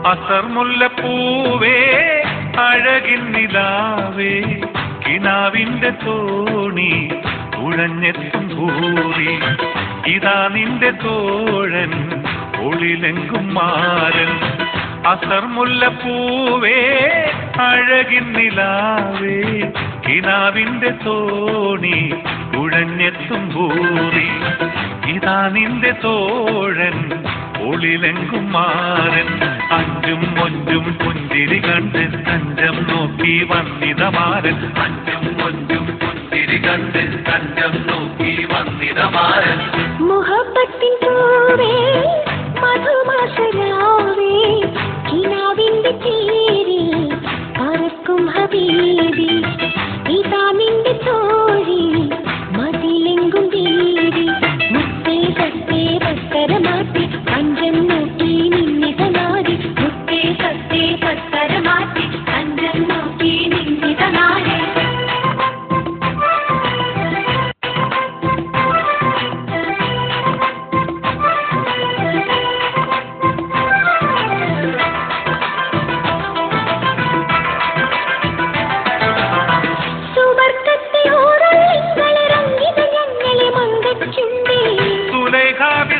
അസർമുല്ലപ്പൂവേ അഴകിൻ നിലാവേ കിനാവിന്റെ തോണി തുഴഞ്ഞെത്തും ഭൂരി ഇതാ നിന്റെ തോഴൻ ഒളിലെങ്കും മാരൻ അസർമുല്ലപ്പൂവേ അഴകിൻ നിലാവേ കിനാവിന്റെ തോണി തുഴഞ്ഞെത്തും ഭൂരി ഇതാ നിന്റെ തോഴൻ ഒളിലെങ്കും മാരൻ അഞ്ചും ഒഞ്ചും പുഞ്ചിരി കണ്ട് തഞ്ചം നോക്കി വന്നിതമാരൻ അഞ്ചും ഒഞ്ചും പുഞ്ചിരി കണ്ട് തഞ്ചം നോക്കി വന്നിതമാരൻ മുഹബത്തിൻ പൂവേ മധുമാസരാവേ കിനാവിന്റെ തീരിൽ പറക്കും ഹബീബി ഇതാ നിന്റെ തോഴി മതിലെങ്കും വീരി മുത്തേ സത്തേ പത്തരമാറ്റി പഞ്ചം നോക്കി നിന്നിതനാരി മുത്തേ സത്തേ പത്തരമാറ്റി പഞ്ചം നോക്കി നിന്നിതനാരി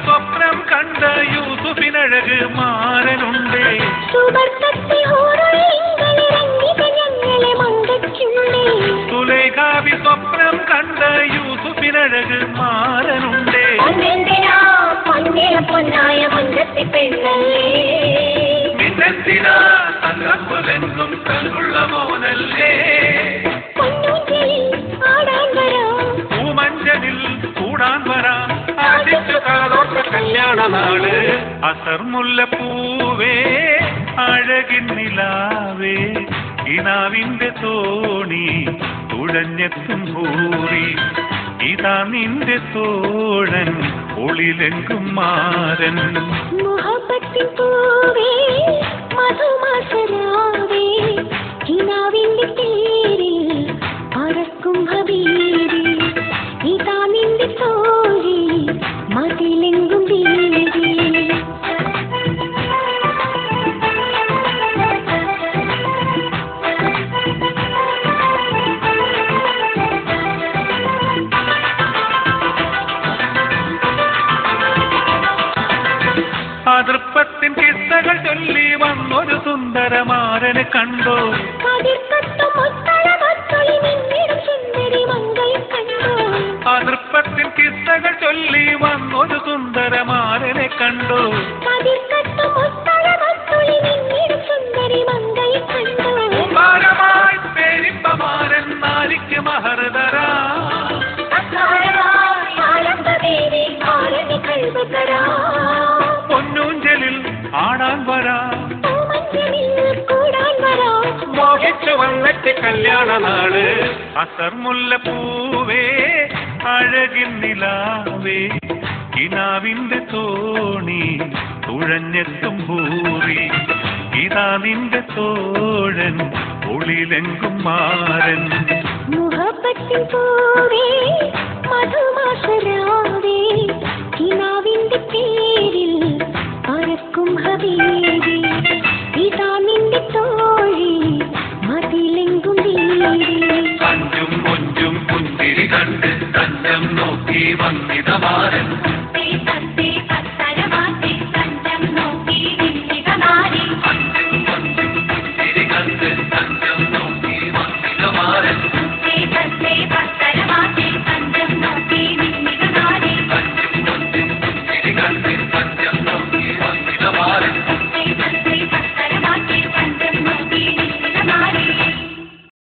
സ്വപ്നം കണ്ട യൂസുഫിനഴക് മാരനുണ്ടേ സുലൈഖാബി സ്വപ്നം കണ്ട യൂസുഫിനഴക് മാരനുണ്ടേ മിന്നത്തിനാ തങ്കപ്പുലെന്നും കൽവുള്ള മോനല്ലേ പൂമഞ്ചലിൽ കൂടാൻ വരാം കല്യാണ നാള് അസർമുല്ലപ്പൂവേ അഴകിൻ നിലാവേ കിനാവിന്റെ തോണി തുഴഞ്ഞെത്തും ഭൂരി ഇതാ നിന്റെ തോഴൻ ഒളിലെങ്കും മാരൻ മുഹബത്തിൻ പൂവേ മധുമാസരാവേ കിനാവിന്റെ തീരിൽ പറക്കും ഹബീബി ഇതാ നിന്റെ തോഴി മതിലെങ്കും വീരി അതൃപ്പത്തിൻ കിസ്സകൾ ചൊല്ലി വന്നൊരു സുന്ദരമാരനെ കണ്ടോ അതൃപ്പത്തിൻ കിസ്സകൾ ചൊല്ലി വന്നൊരു സുന്ദരമാരനെ കണ്ടോ ഭാരമായി പേരിമ്പമാരൻ നാരിക്ക് മഹർദരാ പൊന്നൂഞ്ചലിൽ ആടാൻ വരാം മോഹിച്ചു വന്നിട്ട് കല്യാണ നാള് അസർമുല്ലപ്പൂവേ അഴകിൻ നിലാവേ കിനാവിന്റെ തോണി തുഴഞ്ഞെത്തും ഭൂരി ഇതാ നിന്റെ തോഴൻ ഒളിലെങ്കും മാരൻ മുഹബത്തിൻ പൂവേ മധുമാസരാവേ കിനാവിന്റെ പേരിൽ പറക്കും ഹബീബി ഇതാ നിന്റെ തോഴി മതിലെങ്കും വീരി അഞ്ചും ഒഞ്ചും പുഞ്ചിരി കണ്ട് തഞ്ചം നോക്കി വന്നിതമാരൻ സത്തേ